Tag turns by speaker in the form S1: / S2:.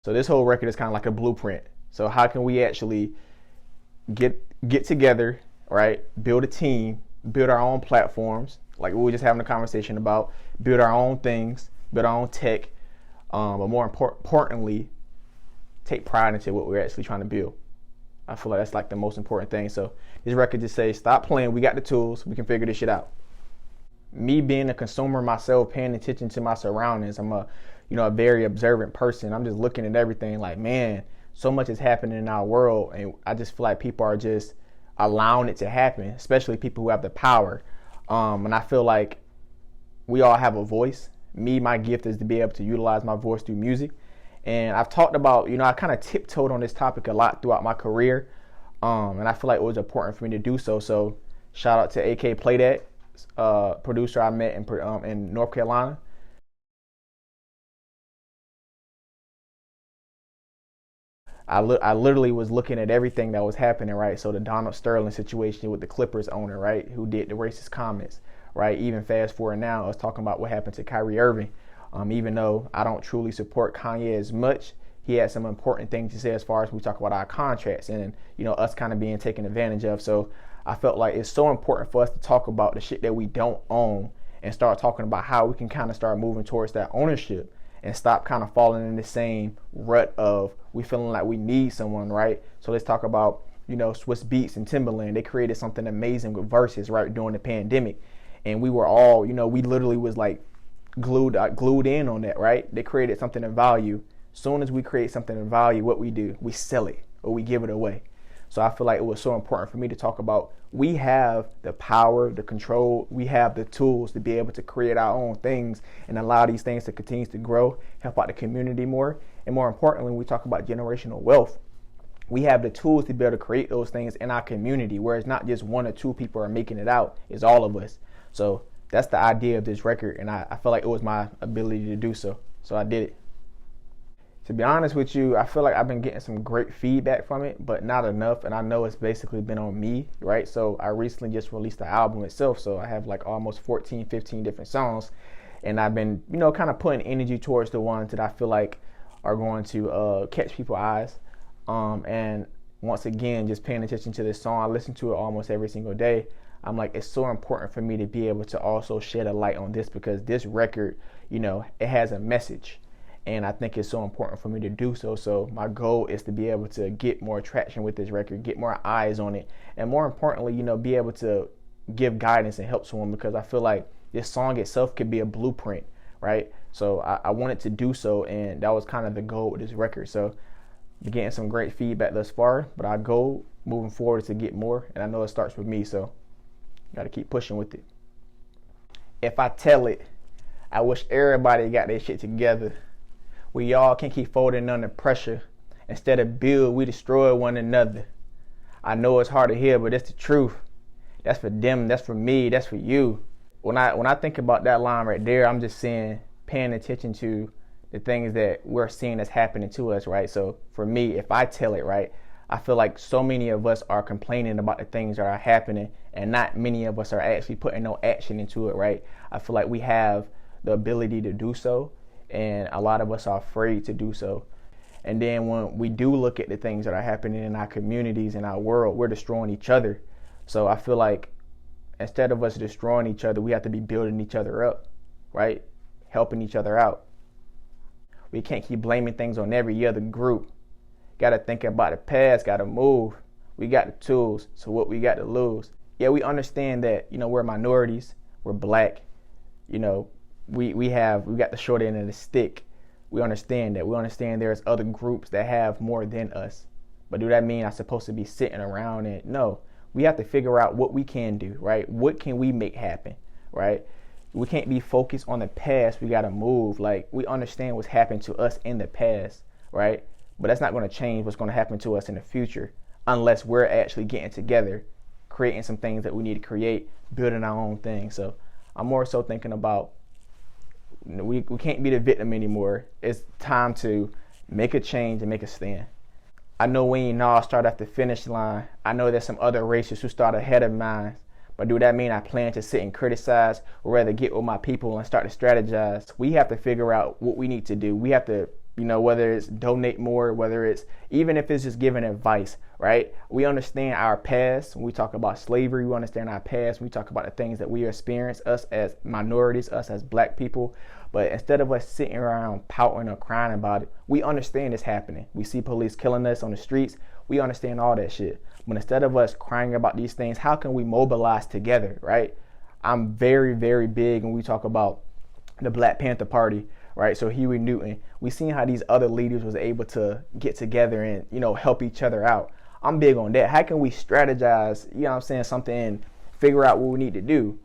S1: So this whole record is kind of like a blueprint. So how can we actually get together, right? Build a team, build our own platforms, like we were just having a conversation about, build our own things, build our own tech, but more importantly, take pride into what we're actually trying to build. I feel like that's like the most important thing. So this record just says, stop playing. We got the tools. We can figure this shit out. Me being a consumer myself, paying attention to my surroundings, I'm a very observant person. I'm just looking at everything like, man, so much is happening in our world, and I just feel like people are just allowing it to happen, especially people who have the power. And I feel like we all have a voice. My gift is to be able to utilize my voice through music. And I've talked about, I kind of tiptoed on this topic a lot throughout my career. And I feel like it was important for me to do so. So shout out to AK Play That, producer I met in North Carolina. I literally was looking at everything that was happening, right? So the Donald Sterling situation with the Clippers owner, right, who did the racist comments, right? Even fast forward now, I was talking about what happened to Kyrie Irving. Even though I don't truly support Kanye as much, he had some important things to say as far as we talk about our contracts and, us kind of being taken advantage of. So I felt like it's so important for us to talk about the shit that we don't own and start talking about how we can kind of start moving towards that ownership and stop kind of falling in the same rut of we feeling like we need someone, right? So let's talk about, Swiss Beats and Timberland. They created something amazing with verses, right, during the pandemic. And we were all, we literally was like glued in on that, right? They created something of value. Soon as we create something of value, what we do, we sell it or we give it away. So I feel like it was so important for me to talk about we have the power, the control, we have the tools to be able to create our own things and allow these things to continue to grow, help out the community more. And more importantly, when we talk about generational wealth, we have the tools to be able to create those things in our community where it's not just one or two people are making it out, it's all of us. So that's the idea of this record, and I feel like it was my ability to do so. So I did it. To be honest with you, I feel like I've been getting some great feedback from it, but not enough. And I know it's basically been on me, right? So I recently just released the album itself. So I have like almost 14, 15 different songs. And I've been, kind of putting energy towards the ones that I feel like are going to catch people's eyes. And once again, just paying attention to this song, I listen to it almost every single day. I'm like, it's so important for me to be able to also shed a light on this because this record, it has a message. And I think it's so important for me to do so. So my goal is to be able to get more traction with this record, get more eyes on it, and more importantly, be able to give guidance and help someone because I feel like this song itself could be a blueprint, right? So I wanted to do so, and that was kind of the goal with this record. So I'm getting some great feedback thus far, but our goal moving forward is to get more, and I know it starts with me, so got to keep pushing with it. If I tell it, I wish everybody got their shit together. We all can keep folding under pressure. Instead of build, we destroy one another. I know it's hard to hear, but it's the truth. That's for them, that's for me, that's for you. When I think about that line right there, I'm just saying, paying attention to the things that we're seeing that's happening to us, right? So for me, if I tell it, right, I feel like so many of us are complaining about the things that are happening and not many of us are actually putting no action into it, right? I feel like we have the ability to do so, and a lot of us are afraid to do so. And then when we do look at the things that are happening in our communities, in our world, we're destroying each other. So I feel like instead of us destroying each other, we have to be building each other up, right? Helping each other out. We can't keep blaming things on every other group. Got to think about the past, got to move. We got the tools, so what we got to lose? Yeah, we understand that, we're minorities, we're black, we got the short end of the stick. We understand that. We understand there's other groups that have more than us. But do that mean I'm supposed to be sitting around and no, we have to figure out what we can do, right? What can we make happen, right? We can't be focused on the past. We got to move. Like, we understand what's happened to us in the past, right? But that's not going to change what's going to happen to us in the future unless we're actually getting together, creating some things that we need to create, building our own thing. So I'm more so thinking about we can't be the victim anymore. It's time to make a change and make a stand. I know we ain't all start at the finish line. I know there's some other races who start ahead of mine. But do that mean I plan to sit and criticize or rather get with my people and start to strategize? We have to figure out what we need to do. We have to, You know, whether it's donate more, whether it's even if it's just giving advice, right? We understand our past. When we talk about slavery, we understand our past. When we talk about the things that we experience, us as minorities, us as black people. But instead of us sitting around pouting or crying about it, we understand it's happening. We see police killing us on the streets. We understand all that shit. But instead of us crying about these things, how can we mobilize together, right? I'm very, very big when we talk about the Black Panther Party, right? So Huey Newton, we seen how these other leaders was able to get together and, you know, help each other out. I'm big on that. How can we strategize, you know what I'm saying, something and figure out what we need to do?